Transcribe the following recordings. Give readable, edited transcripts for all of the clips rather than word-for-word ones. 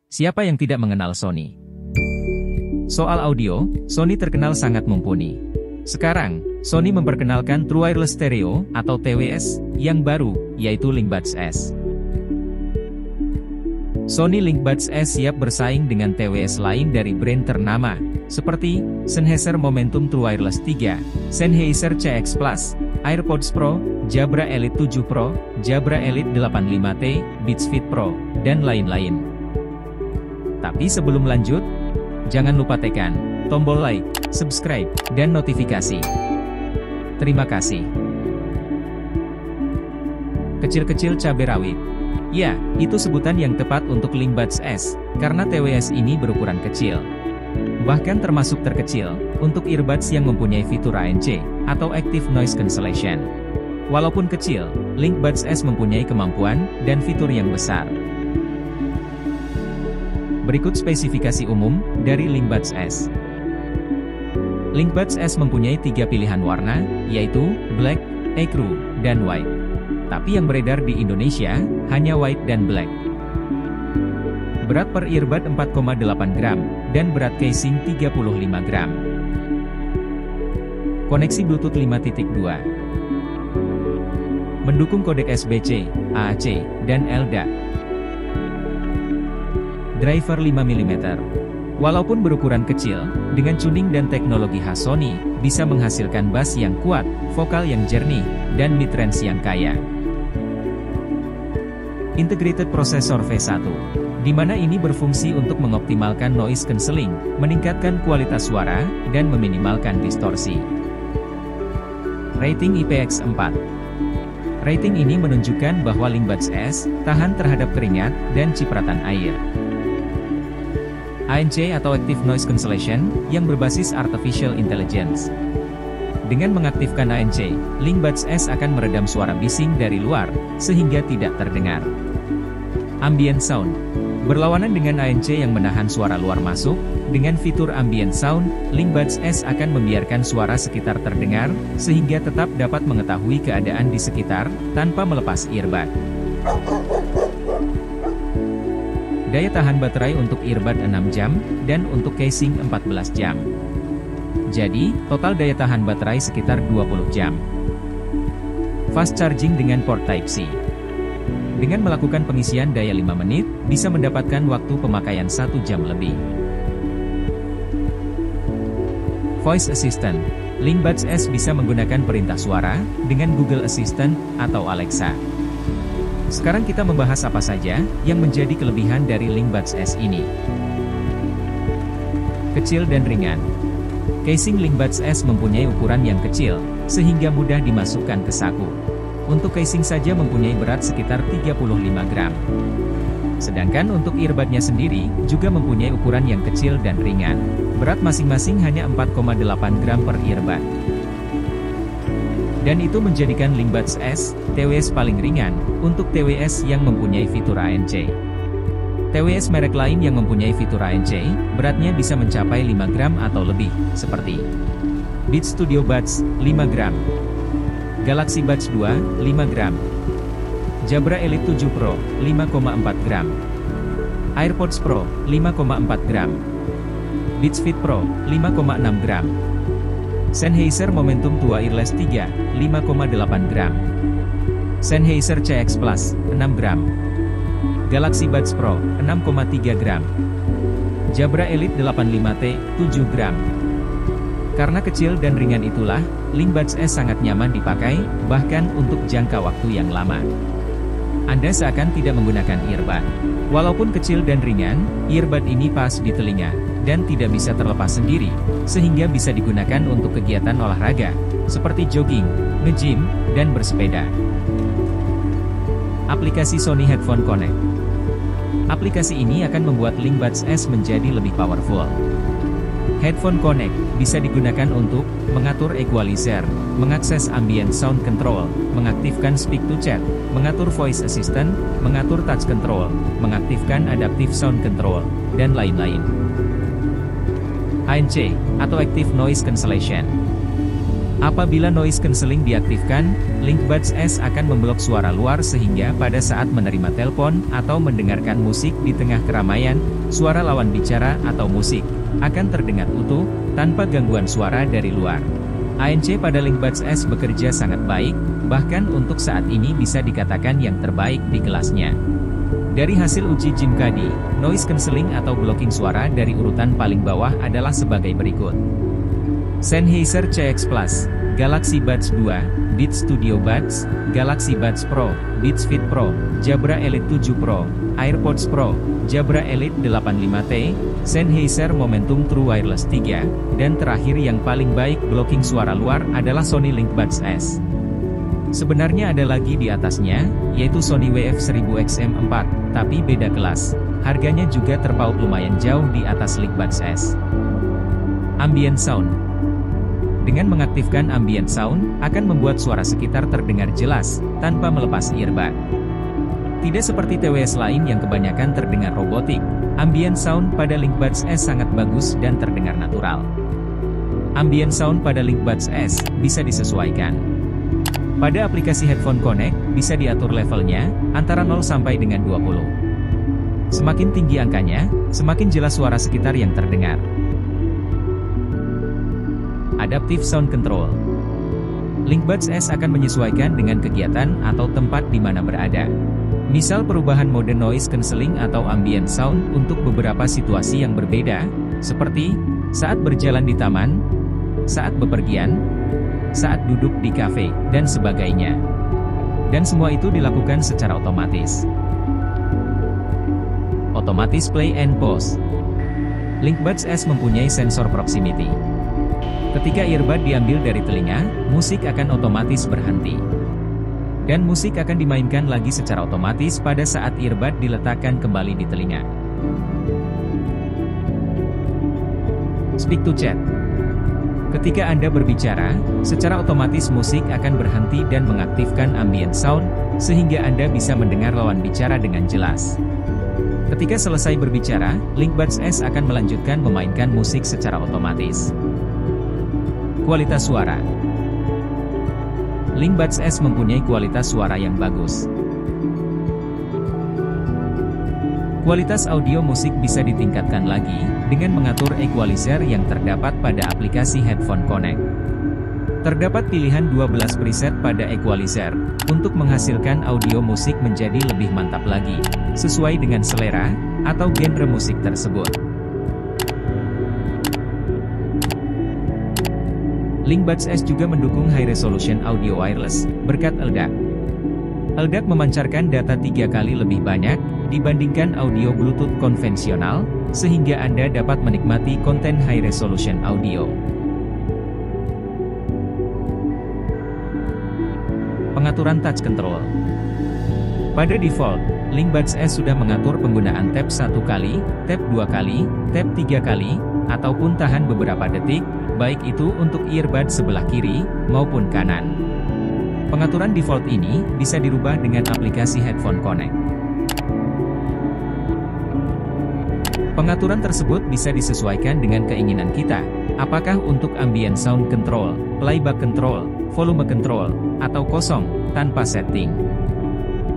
Siapa yang tidak mengenal Sony? Soal audio, Sony terkenal sangat mumpuni. Sekarang, Sony memperkenalkan True Wireless Stereo, atau TWS, yang baru, yaitu LinkBuds S. Sony LinkBuds S siap bersaing dengan TWS lain dari brand ternama, seperti Sennheiser Momentum True Wireless 3, Sennheiser CX Plus, AirPods Pro, Jabra Elite 7 Pro, Jabra Elite 85T, Beats Fit Pro, dan lain-lain. Tapi sebelum lanjut, jangan lupa tekan tombol like, subscribe, dan notifikasi. Terima kasih. Kecil-kecil cabai rawit. Ya, itu sebutan yang tepat untuk LinkBuds S, karena TWS ini berukuran kecil. Bahkan termasuk terkecil, untuk earbuds yang mempunyai fitur ANC, atau Active Noise Cancellation. Walaupun kecil, LinkBuds S mempunyai kemampuan dan fitur yang besar. Berikut spesifikasi umum dari LinkBuds S. LinkBuds S mempunyai 3 pilihan warna, yaitu Black, Ecru, dan White. Tapi yang beredar di Indonesia, hanya White dan Black. Berat per earbud 4,8 gram, dan berat casing 35 gram. Koneksi Bluetooth 5.2. Mendukung kodek SBC, AAC, dan LDAC. Driver 5 mm. Walaupun berukuran kecil, dengan tuning dan teknologi khas Sony, bisa menghasilkan bass yang kuat, vokal yang jernih, dan mid-range yang kaya. Integrated Processor V1, di mana ini berfungsi untuk mengoptimalkan noise cancelling, meningkatkan kualitas suara, dan meminimalkan distorsi. Rating IPX4. Rating ini menunjukkan bahwa LinkBuds S tahan terhadap keringat dan cipratan air. ANC atau Active Noise Cancellation, yang berbasis Artificial Intelligence. Dengan mengaktifkan ANC, LinkBuds S akan meredam suara bising dari luar, sehingga tidak terdengar. Ambient Sound. Berlawanan dengan ANC yang menahan suara luar masuk, dengan fitur Ambient Sound, LinkBuds S akan membiarkan suara sekitar terdengar, sehingga tetap dapat mengetahui keadaan di sekitar, tanpa melepas earbud. Daya tahan baterai untuk earbud 6 jam, dan untuk casing 14 jam. Jadi, total daya tahan baterai sekitar 20 jam. Fast charging dengan port Type-C. Dengan melakukan pengisian daya 5 menit, bisa mendapatkan waktu pemakaian 1 jam lebih. Voice Assistant. LinkBuds S bisa menggunakan perintah suara, dengan Google Assistant, atau Alexa. Sekarang kita membahas apa saja yang menjadi kelebihan dari LinkBuds S ini. Kecil dan ringan. Casing LinkBuds S mempunyai ukuran yang kecil, sehingga mudah dimasukkan ke saku. Untuk casing saja mempunyai berat sekitar 35 gram. Sedangkan untuk earbudnya sendiri, juga mempunyai ukuran yang kecil dan ringan. Berat masing-masing hanya 4,8 gram per earbud. Dan itu menjadikan LinkBuds S, TWS paling ringan, untuk TWS yang mempunyai fitur ANC. TWS merek lain yang mempunyai fitur ANC, beratnya bisa mencapai 5 gram atau lebih, seperti Beats Studio Buds, 5 gram. Galaxy Buds 2, 5 gram. Jabra Elite 7 Pro, 5,4 gram. AirPods Pro, 5,4 gram. Beats Fit Pro, 5,6 gram. Sennheiser Momentum True Wireless 3, 5,8 gram. Sennheiser CX Plus, 6 gram. Galaxy Buds Pro, 6,3 gram. Jabra Elite 85T, 7 gram. Karena kecil dan ringan itulah, LinkBuds S sangat nyaman dipakai, bahkan untuk jangka waktu yang lama. Anda seakan tidak menggunakan earbud. Walaupun kecil dan ringan, earbud ini pas di telinga, dan tidak bisa terlepas sendiri, sehingga bisa digunakan untuk kegiatan olahraga, seperti jogging, nge-gym, dan bersepeda. Aplikasi Sony Headphone Connect. Aplikasi ini akan membuat LinkBuds S menjadi lebih powerful. Headphone Connect bisa digunakan untuk mengatur equalizer, mengakses ambient sound control, mengaktifkan speak to chat, mengatur voice assistant, mengatur touch control, mengaktifkan adaptive sound control, dan lain-lain. ANC, atau Active Noise Cancellation. Apabila noise cancelling diaktifkan, Linkbuds S akan memblok suara luar sehingga pada saat menerima telepon atau mendengarkan musik di tengah keramaian, suara lawan bicara atau musik akan terdengar utuh, tanpa gangguan suara dari luar. ANC pada Linkbuds S bekerja sangat baik, bahkan untuk saat ini bisa dikatakan yang terbaik di kelasnya. Dari hasil uji Jim Cuddy, noise cancelling atau blocking suara dari urutan paling bawah adalah sebagai berikut. Sennheiser CX Plus, Galaxy Buds 2, Beats Studio Buds, Galaxy Buds Pro, Beats Fit Pro, Jabra Elite 7 Pro, AirPods Pro, Jabra Elite 85T, Sennheiser Momentum True Wireless 3, dan terakhir yang paling baik blocking suara luar adalah Sony Linkbuds S. Sebenarnya ada lagi di atasnya, yaitu Sony WF-1000XM4, tapi beda kelas. Harganya juga terpaut lumayan jauh di atas Linkbuds S. Ambient Sound. Dengan mengaktifkan Ambient Sound, akan membuat suara sekitar terdengar jelas, tanpa melepas earbud. Tidak seperti TWS lain yang kebanyakan terdengar robotik, Ambient Sound pada Linkbuds S sangat bagus dan terdengar natural. Ambient Sound pada Linkbuds S bisa disesuaikan. Pada aplikasi Headphone Connect, bisa diatur levelnya, antara 0 sampai dengan 20. Semakin tinggi angkanya, semakin jelas suara sekitar yang terdengar. Adaptive Sound Control. Linkbuds S akan menyesuaikan dengan kegiatan atau tempat di mana berada. Misal perubahan mode noise cancelling atau ambient sound untuk beberapa situasi yang berbeda, seperti saat berjalan di taman, saat bepergian, saat duduk di kafe, dan sebagainya. Dan semua itu dilakukan secara otomatis. Otomatis Play and Pause. Linkbuds S mempunyai sensor proximity. Ketika earbud diambil dari telinga, musik akan otomatis berhenti. Dan musik akan dimainkan lagi secara otomatis pada saat earbud diletakkan kembali di telinga. Speak to Chat. Ketika Anda berbicara, secara otomatis musik akan berhenti dan mengaktifkan ambient sound, sehingga Anda bisa mendengar lawan bicara dengan jelas. Ketika selesai berbicara, Linkbuds S akan melanjutkan memainkan musik secara otomatis. Kualitas suara. Linkbuds S mempunyai kualitas suara yang bagus. Kualitas audio musik bisa ditingkatkan lagi, dengan mengatur equalizer yang terdapat pada aplikasi Headphone Connect. Terdapat pilihan 12 preset pada equalizer, untuk menghasilkan audio musik menjadi lebih mantap lagi, sesuai dengan selera, atau genre musik tersebut. Linkbuds S juga mendukung High Resolution Audio Wireless, berkat LDAC. LDAC memancarkan data 3 kali lebih banyak, dibandingkan audio Bluetooth konvensional, sehingga Anda dapat menikmati konten High Resolution Audio. Pengaturan Touch Control. Pada default, Linkbuds S sudah mengatur penggunaan tap 1 kali, tap 2 kali, tap 3 kali, ataupun tahan beberapa detik, baik itu untuk earbud sebelah kiri, maupun kanan. Pengaturan default ini, bisa dirubah dengan aplikasi Headphone Connect. Pengaturan tersebut bisa disesuaikan dengan keinginan kita, apakah untuk ambient sound control, playback control, volume control, atau kosong, tanpa setting.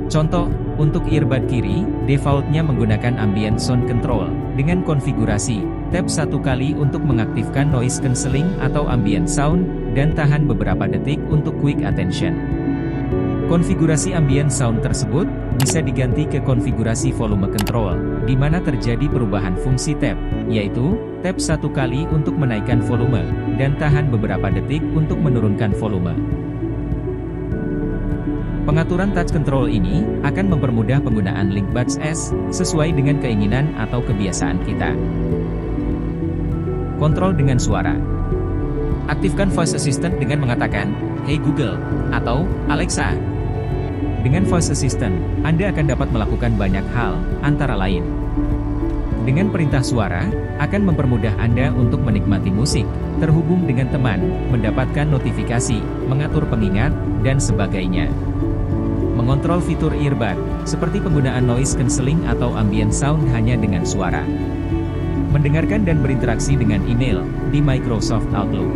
Contoh, untuk earbud kiri, defaultnya menggunakan ambient sound control, dengan konfigurasi, tap 1 kali untuk mengaktifkan noise cancelling atau ambient sound, dan tahan beberapa detik untuk quick attention. Konfigurasi ambient sound tersebut, bisa diganti ke konfigurasi volume control, di mana terjadi perubahan fungsi tap, yaitu, tap 1 kali untuk menaikkan volume, dan tahan beberapa detik untuk menurunkan volume. Pengaturan touch control ini, akan mempermudah penggunaan Linkbuds S, sesuai dengan keinginan atau kebiasaan kita. Kontrol dengan suara. Aktifkan voice assistant dengan mengatakan, "Hey Google," atau "Alexa." Dengan voice assistant, Anda akan dapat melakukan banyak hal, antara lain. Dengan perintah suara, akan mempermudah Anda untuk menikmati musik, terhubung dengan teman, mendapatkan notifikasi, mengatur pengingat, dan sebagainya. Mengontrol fitur earbud, seperti penggunaan noise cancelling atau ambient sound hanya dengan suara. Mendengarkan dan berinteraksi dengan email, di Microsoft Outlook.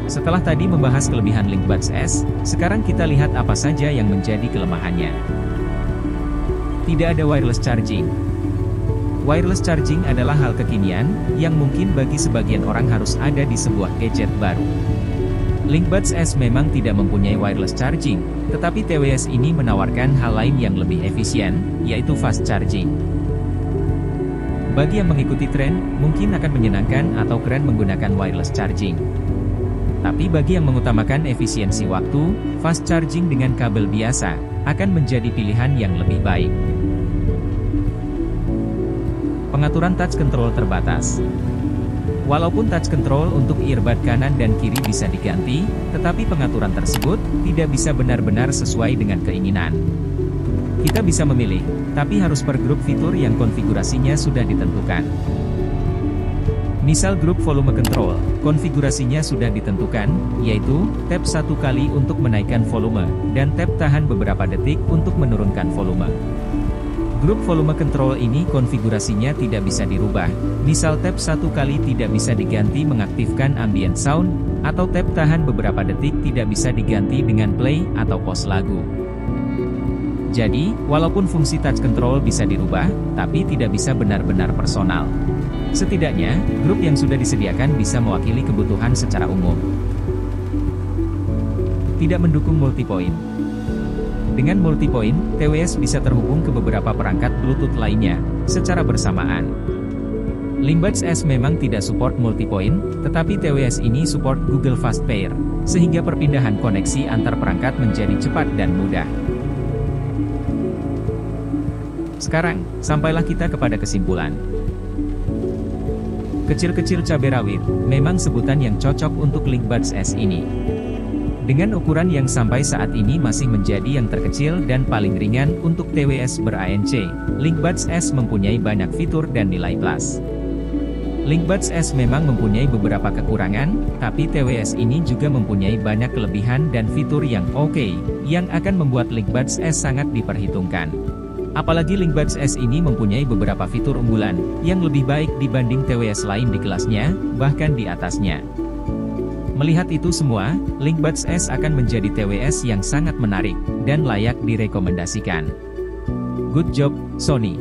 Setelah tadi membahas kelebihan Linkbuds S, sekarang kita lihat apa saja yang menjadi kelemahannya. Tidak ada wireless charging. Wireless charging adalah hal kekinian, yang mungkin bagi sebagian orang harus ada di sebuah gadget baru. Linkbuds S memang tidak mempunyai wireless charging, tetapi TWS ini menawarkan hal lain yang lebih efisien, yaitu fast charging. Bagi yang mengikuti tren, mungkin akan menyenangkan atau keren menggunakan wireless charging. Tapi bagi yang mengutamakan efisiensi waktu, fast charging dengan kabel biasa, akan menjadi pilihan yang lebih baik. Pengaturan touch control terbatas. Walaupun touch control untuk earbud kanan dan kiri bisa diganti, tetapi pengaturan tersebut tidak bisa benar-benar sesuai dengan keinginan. Kita bisa memilih, tapi harus per grup fitur yang konfigurasinya sudah ditentukan. Misal grup volume control, konfigurasinya sudah ditentukan, yaitu tap satu kali untuk menaikkan volume, dan tap tahan beberapa detik untuk menurunkan volume. Grup volume control ini konfigurasinya tidak bisa dirubah, misal tap satu kali tidak bisa diganti mengaktifkan ambient sound, atau tap tahan beberapa detik tidak bisa diganti dengan play atau pause lagu. Jadi, walaupun fungsi touch control bisa dirubah, tapi tidak bisa benar-benar personal. Setidaknya, grup yang sudah disediakan bisa mewakili kebutuhan secara umum. Tidak mendukung multipoint. Dengan multipoint, TWS bisa terhubung ke beberapa perangkat Bluetooth lainnya, secara bersamaan. Linkbuds S memang tidak support multipoint, tetapi TWS ini support Google Fast Pair, sehingga perpindahan koneksi antar perangkat menjadi cepat dan mudah. Sekarang, sampailah kita kepada kesimpulan. Kecil-kecil cabai rawit, memang sebutan yang cocok untuk Linkbuds S ini. Dengan ukuran yang sampai saat ini masih menjadi yang terkecil dan paling ringan untuk TWS ber-ANC, Linkbuds S mempunyai banyak fitur dan nilai plus. Linkbuds S memang mempunyai beberapa kekurangan, tapi TWS ini juga mempunyai banyak kelebihan dan fitur yang oke, yang akan membuat Linkbuds S sangat diperhitungkan. Apalagi Linkbuds S ini mempunyai beberapa fitur unggulan, yang lebih baik dibanding TWS lain di kelasnya, bahkan di atasnya. Melihat itu semua, Linkbuds S akan menjadi TWS yang sangat menarik, dan layak direkomendasikan. Good job, Sony!